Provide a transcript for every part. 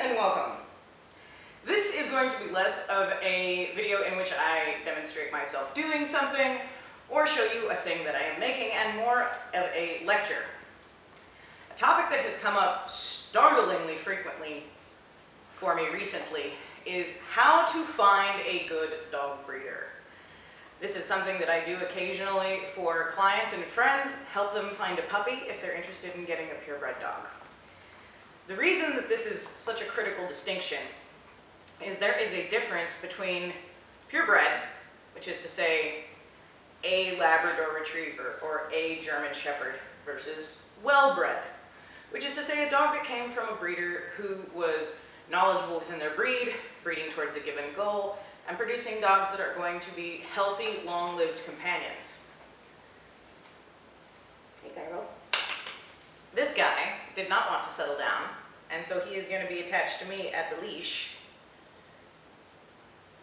and welcome. This is going to be less of a video in which I demonstrate myself doing something or show you a thing that I am making, and more of a lecture. A topic that has come up startlingly frequently for me recently is how to find a good dog breeder. This is something that I do occasionally for clients and friends, help them find a puppy if they're interested in getting a purebred dog. The reason that this is such a critical distinction is there is a difference between purebred, which is to say a Labrador Retriever or a German Shepherd, versus well-bred, which is to say a dog that came from a breeder who was knowledgeable within their breed, breeding towards a given goal, and producing dogs that are going to be healthy, long-lived companions. Hey, Cairo. This guy did not want to settle down, and so he is going to be attached to me at the leash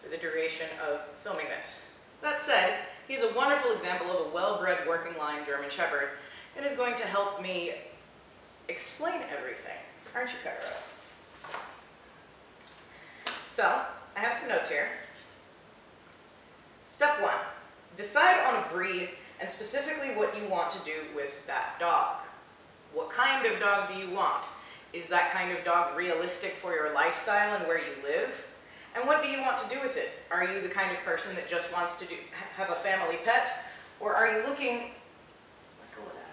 for the duration of filming this. That said, he's a wonderful example of a well-bred working line German Shepherd and is going to help me explain everything. Aren't you, Cairo? So, I have some notes here. Step 1, decide on a breed and specifically what you want to do with that dog. What kind of dog do you want? Is that kind of dog realistic for your lifestyle and where you live? And what do you want to do with it? Are you the kind of person that just wants to have a family pet? Or are you looking, let go of that,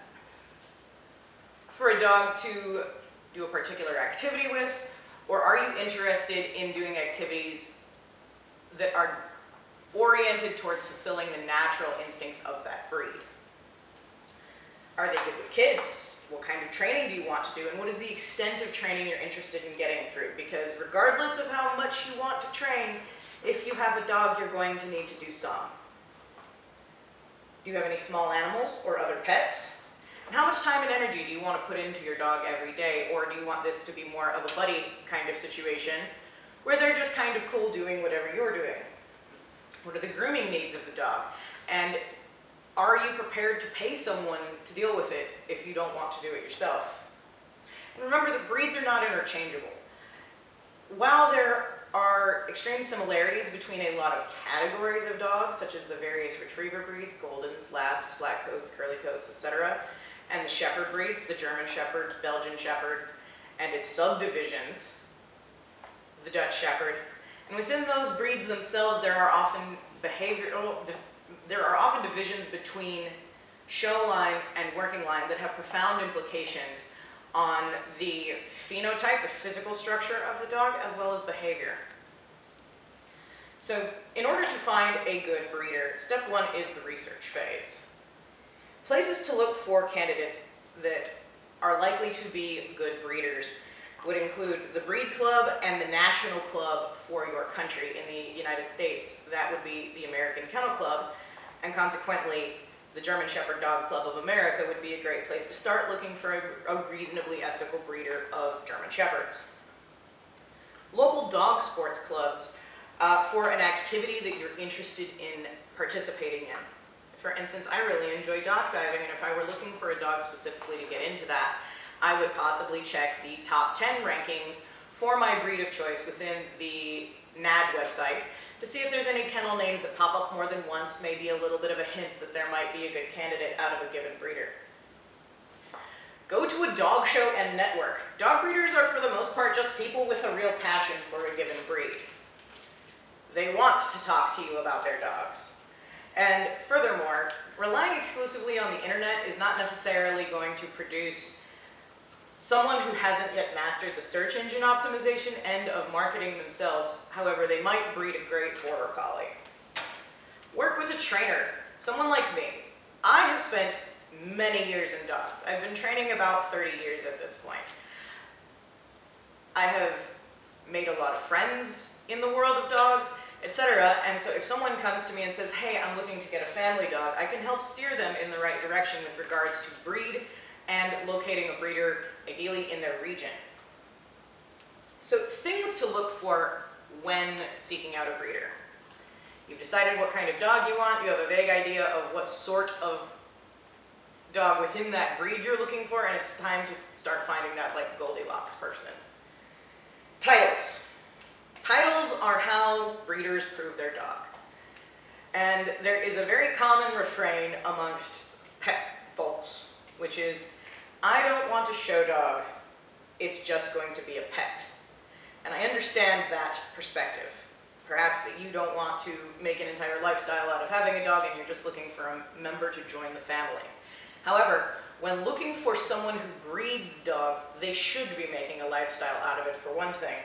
for a dog to do a particular activity with? Or are you interested in doing activities that are oriented towards fulfilling the natural instincts of that breed? Are they good with kids? What kind of training do you want to do? And what is the extent of training you're interested in getting through? Because regardless of how much you want to train, if you have a dog, you're going to need to do some. Do you have any small animals or other pets? And how much time and energy do you want to put into your dog every day? Or do you want this to be more of a buddy kind of situation where they're just kind of cool doing whatever you're doing? What are the grooming needs of the dog? And are you prepared to pay someone to deal with it if you don't want to do it yourself? And remember that breeds are not interchangeable. While there are extreme similarities between a lot of categories of dogs, such as the various retriever breeds, Goldens, Labs, Flat Coats, Curly Coats, etc., and the Shepherd breeds, the German Shepherd, Belgian Shepherd, and its subdivisions, the Dutch Shepherd. And within those breeds themselves, there are often divisions between show line and working line that have profound implications on the phenotype, the physical structure of the dog, as well as behavior. So, in order to find a good breeder, step 1 is the research phase. Places to look for candidates that are likely to be good breeders would include the breed club and the national club for your country. In the United States, that would be the American Kennel Club, and consequently, the German Shepherd Dog Club of America would be a great place to start looking for a reasonably ethical breeder of German Shepherds. Local dog sports clubs for an activity that you're interested in participating in. For instance, I really enjoy dock diving, and if I were looking for a dog specifically to get into that, I would possibly check the top 10 rankings for my breed of choice within the NAD website to see if there's any kennel names that pop up more than once, maybe a little bit of a hint that there might be a good candidate out of a given breeder. Go to a dog show and network. Dog breeders are for the most part just people with a real passion for a given breed. They want to talk to you about their dogs. And furthermore, relying exclusively on the internet is not necessarily going to produce someone who hasn't yet mastered the search engine optimization end of marketing themselves. However, they might breed a great border collie. Work with a trainer, someone like me. I have spent many years in dogs. I've been training about 30 years at this point. I have made a lot of friends in the world of dogs, etc. And so if someone comes to me and says, hey, I'm looking to get a family dog, I can help steer them in the right direction with regards to breed and locating a breeder, ideally in their region. So things to look for when seeking out a breeder. You've decided what kind of dog you want, you have a vague idea of what sort of dog within that breed you're looking for, and it's time to start finding that like Goldilocks person. Titles. Titles are how breeders prove their dog. And there is a very common refrain amongst pet folks, which is, I don't want a show dog, it's just going to be a pet. And I understand that perspective. Perhaps that you don't want to make an entire lifestyle out of having a dog and you're just looking for a member to join the family. However, when looking for someone who breeds dogs, they should be making a lifestyle out of it, for one thing.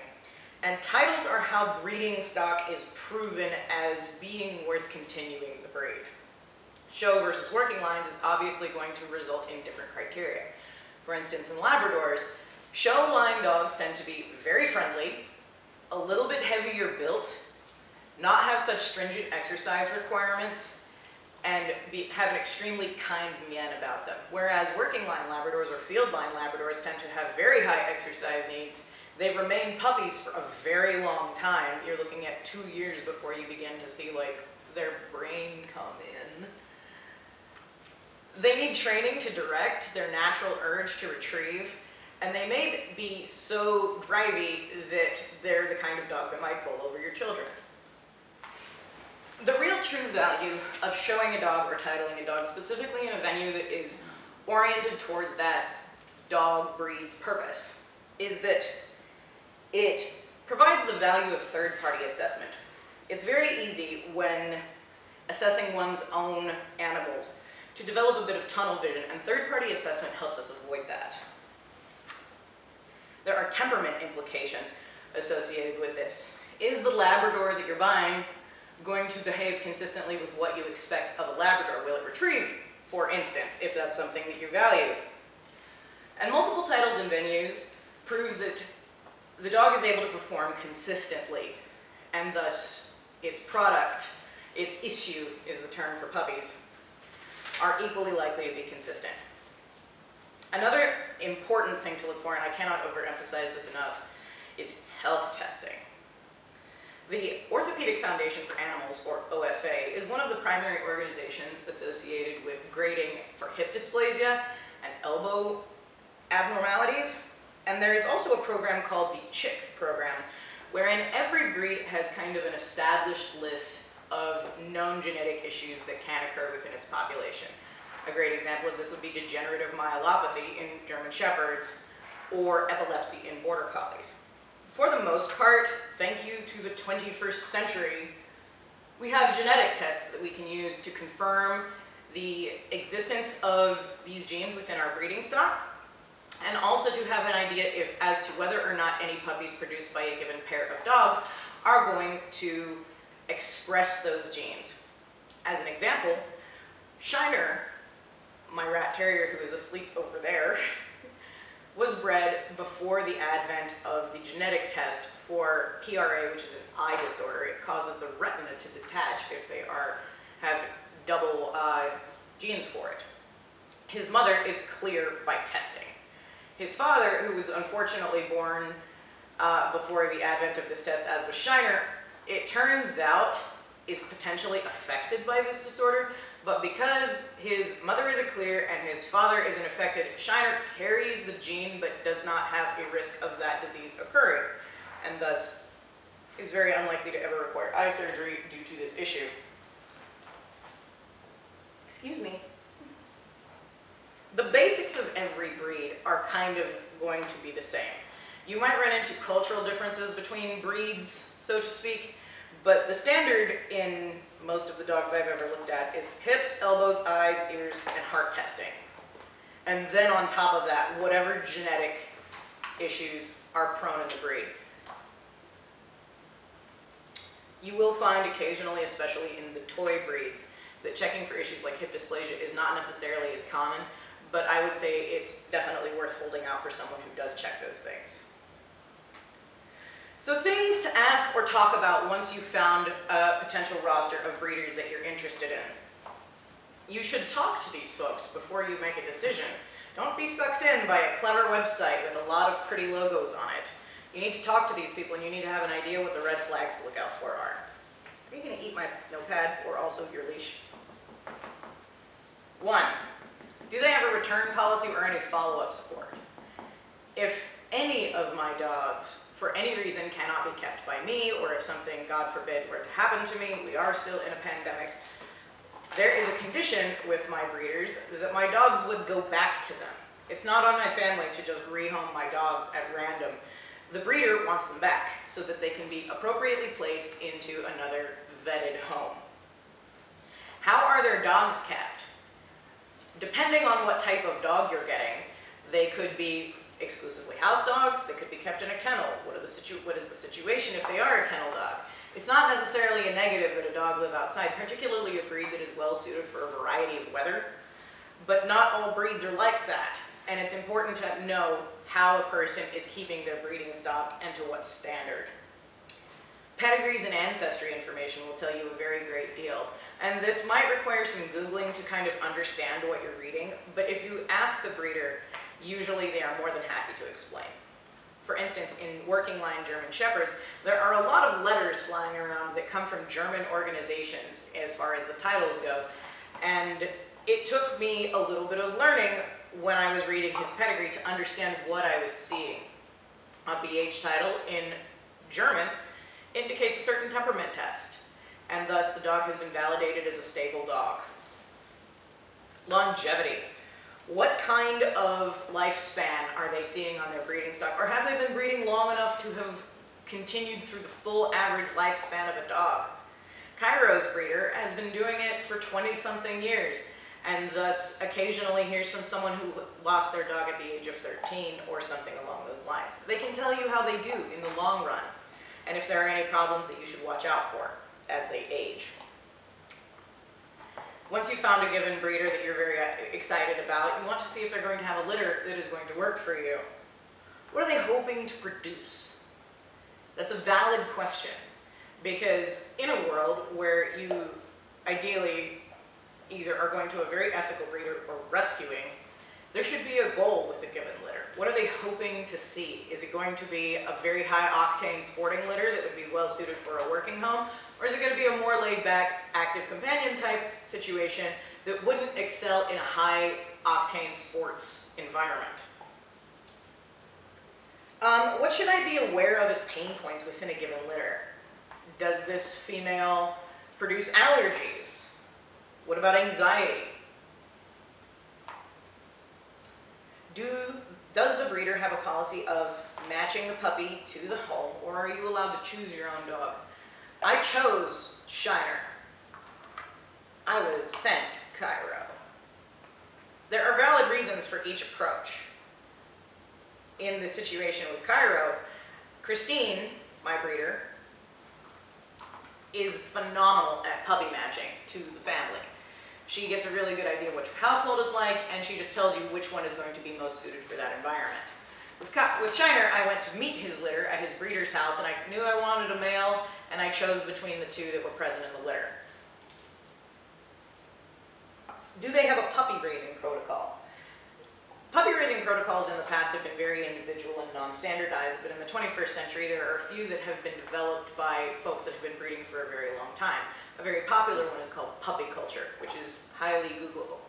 And titles are how breeding stock is proven as being worth continuing the breed. Show versus working lines is obviously going to result in different criteria. For instance, in Labradors, show line dogs tend to be very friendly, a little bit heavier built, not have such stringent exercise requirements, and have an extremely kind mien about them. Whereas working line Labradors or field line Labradors tend to have very high exercise needs. They remain puppies for a very long time. You're looking at 2 years before you begin to see like their brain come in. They need training to direct their natural urge to retrieve, and they may be so drivey that they're the kind of dog that might bowl over your children. The real true value of showing a dog or titling a dog, specifically in a venue that is oriented towards that dog breed's purpose, is that it provides the value of third-party assessment. It's very easy when assessing one's own animals to develop a bit of tunnel vision, and third-party assessment helps us avoid that. There are temperament implications associated with this. Is the Labrador that you're buying going to behave consistently with what you expect of a Labrador? Will it retrieve, for instance, if that's something that you value? And multiple titles and venues prove that the dog is able to perform consistently, and thus its product, its issue is the term for puppies, are equally likely to be consistent. Another important thing to look for, and I cannot overemphasize this enough, is health testing. The Orthopedic Foundation for Animals, or OFA, is one of the primary organizations associated with grading for hip dysplasia and elbow abnormalities. And there is also a program called the CHIP program, wherein every breed has kind of an established list of known genetic issues that can occur within its population. A great example of this would be degenerative myelopathy in German Shepherds or epilepsy in Border Collies. For the most part, thank you to the 21st century, we have genetic tests that we can use to confirm the existence of these genes within our breeding stock, and also to have an idea as to whether or not any puppies produced by a given pair of dogs are going to express those genes. As an example, Shiner, my rat terrier who is asleep over there, was bred before the advent of the genetic test for PRA, which is an eye disorder. It causes the retina to detach if they have double genes for it. His mother is clear by testing. His father, who was unfortunately born before the advent of this test, as was Shiner, it turns out is potentially affected by this disorder, but because his mother is a clear and his father isn't affected, Shiner carries the gene but does not have a risk of that disease occurring, and thus is very unlikely to ever require eye surgery due to this issue. Excuse me. The basics of every breed are kind of going to be the same. You might run into cultural differences between breeds, so to speak, but the standard in most of the dogs I've ever looked at is hips, elbows, eyes, ears, and heart testing. And then on top of that, whatever genetic issues are prone in the breed. You will find occasionally, especially in the toy breeds, that checking for issues like hip dysplasia is not necessarily as common, but I would say it's definitely worth holding out for someone who does check those things. So things to ask or talk about once you've found a potential roster of breeders that you're interested in. You should talk to these folks before you make a decision. Don't be sucked in by a clever website with a lot of pretty logos on it. You need to talk to these people and you need to have an idea what the red flags to look out for are. Are you going to eat my notepad or also your leash? 1. Do they have a return policy or any follow-up support? If any of my dogs, for any reason, cannot be kept by me, or if something, God forbid, were to happen to me, we are still in a pandemic, there is a condition with my breeders that my dogs would go back to them. It's not on my family to just rehome my dogs at random. The breeder wants them back so that they can be appropriately placed into another vetted home. How are their dogs kept? Depending on what type of dog you're getting, they could be exclusively house dogs, they could be kept in a kennel. What is the situation if they are a kennel dog? It's not necessarily a negative that a dog live outside, particularly a breed that is well suited for a variety of weather, but not all breeds are like that. And it's important to know how a person is keeping their breeding stock and to what standard. Pedigrees and ancestry information will tell you a very great deal. And this might require some Googling to kind of understand what you're reading, but if you ask the breeder, usually they are more than happy to explain. For instance, in working line German Shepherds, there are a lot of letters flying around that come from German organizations as far as the titles go, and it took me a little bit of learning when I was reading his pedigree to understand what I was seeing. A BH title in German indicates a certain temperament test, and thus the dog has been validated as a stable dog. Longevity. What kind of lifespan are they seeing on their breeding stock? Or have they been breeding long enough to have continued through the full average lifespan of a dog? Cairo's breeder has been doing it for 20-something years, and thus occasionally hears from someone who lost their dog at the age of 13 or something along those lines. They can tell you how they do in the long run, and if there are any problems that you should watch out for as they age. Once you've found a given breeder that you're very excited about, you want to see if they're going to have a litter that is going to work for you. What are they hoping to produce? That's a valid question, because in a world where you ideally either are going to a very ethical breeder or rescuing, there should be a goal with a given litter. What are they hoping to see? Is it going to be a very high-octane sporting litter that would be well suited for a working home? Or is it going to be a more laid-back, active companion type situation that wouldn't excel in a high-octane sports environment? What should I be aware of as pain points within a given litter? Does this female produce allergies? What about anxiety? Does the breeder have a policy of matching the puppy to the home, or are you allowed to choose your own dog? I chose Shiner. I was sent Cairo. There are valid reasons for each approach. In the situation with Cairo, Christine, my breeder, is phenomenal at puppy matching to the family. She gets a really good idea what your household is like, and she just tells you which one is going to be most suited for that environment. With Shiner, I went to meet his litter at his breeder's house, and I knew I wanted a male, and I chose between the two that were present in the litter. Do they have a puppy raising protocol? Puppy raising protocols in the past have been very individual and non-standardized, but in the 21st century there are a few that have been developed by folks that have been breeding for a very long time. A very popular one is called puppy culture, which is highly Googleable.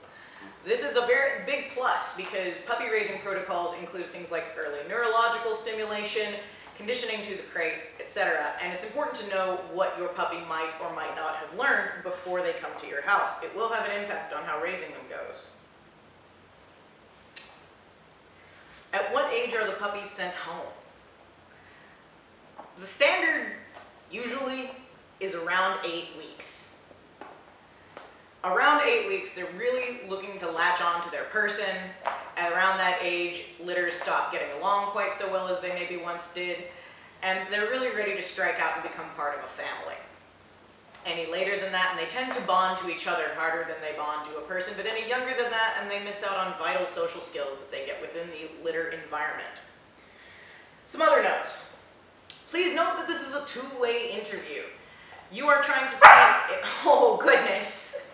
This is a very big plus because puppy raising protocols include things like early neurological stimulation, conditioning to the crate, etc. And it's important to know what your puppy might or might not have learned before they come to your house. It will have an impact on how raising them goes. At what age are the puppies sent home? The standard usually is around 8 weeks. Around 8 weeks, they're really looking to latch on to their person. At around that age, litters stop getting along quite so well as they maybe once did, and they're really ready to strike out and become part of a family. Any later than that, and they tend to bond to each other harder than they bond to a person, but any younger than that, and they miss out on vital social skills that they get within the litter environment. Some other notes. Please note that this is a two-way interview. You are trying to see if, oh goodness,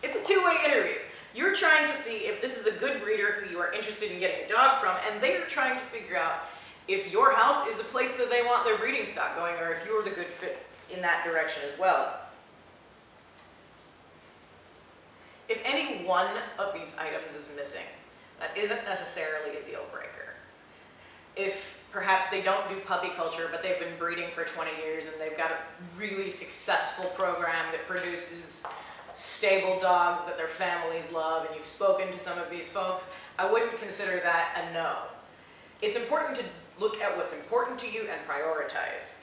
it's a two-way interview. You're trying to see if this is a good breeder who you are interested in getting a dog from, and they are trying to figure out if your house is a place that they want their breeding stock going, or if you're the good fit in that direction as well. If any one of these items is missing, that isn't necessarily a deal breaker. if perhaps they don't do puppy culture, but they've been breeding for 20 years and they've got a really successful program that produces stable dogs that their families love, and you've spoken to some of these folks, I wouldn't consider that a no. It's important to look at what's important to you and prioritize.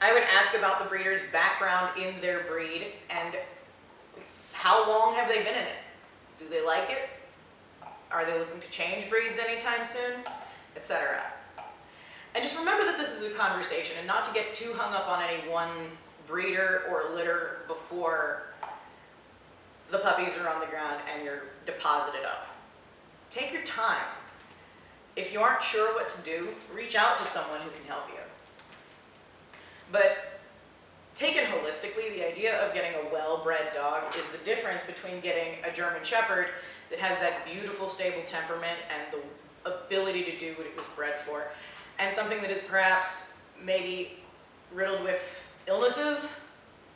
I would ask about the breeder's background in their breed and how long have they been in it? Do they like it? Are they looking to change breeds anytime soon? Etc. And just remember that this is a conversation and not to get too hung up on any one breeder or litter before the puppies are on the ground and you're deposited up. Take your time. If you aren't sure what to do, reach out to someone who can help you. But taken holistically, the idea of getting a well-bred dog is the difference between getting a German Shepherd that has that beautiful, stable temperament and the ability to do what it was bred for, and something that is perhaps maybe riddled with illnesses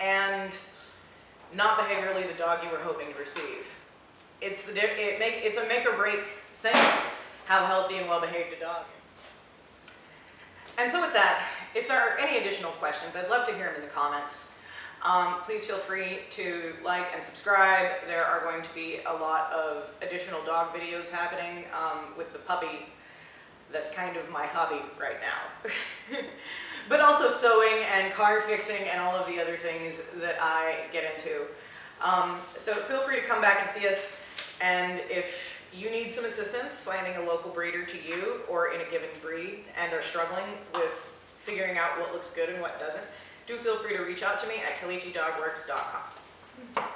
and not behaviorally the dog you were hoping to receive. It's a make or break thing, how healthy and well behaved a dog is. And so with that, if there are any additional questions, I'd love to hear them in the comments. Please feel free to like and subscribe. There are going to be a lot of additional dog videos happening with the puppy. That's kind of my hobby right now. But also sewing and car fixing and all of the other things that I get into. So feel free to come back and see us, and if you need some assistance finding a local breeder to you or in a given breed and are struggling with figuring out what looks good and what doesn't, do feel free to reach out to me at KalichiDogWorks.com.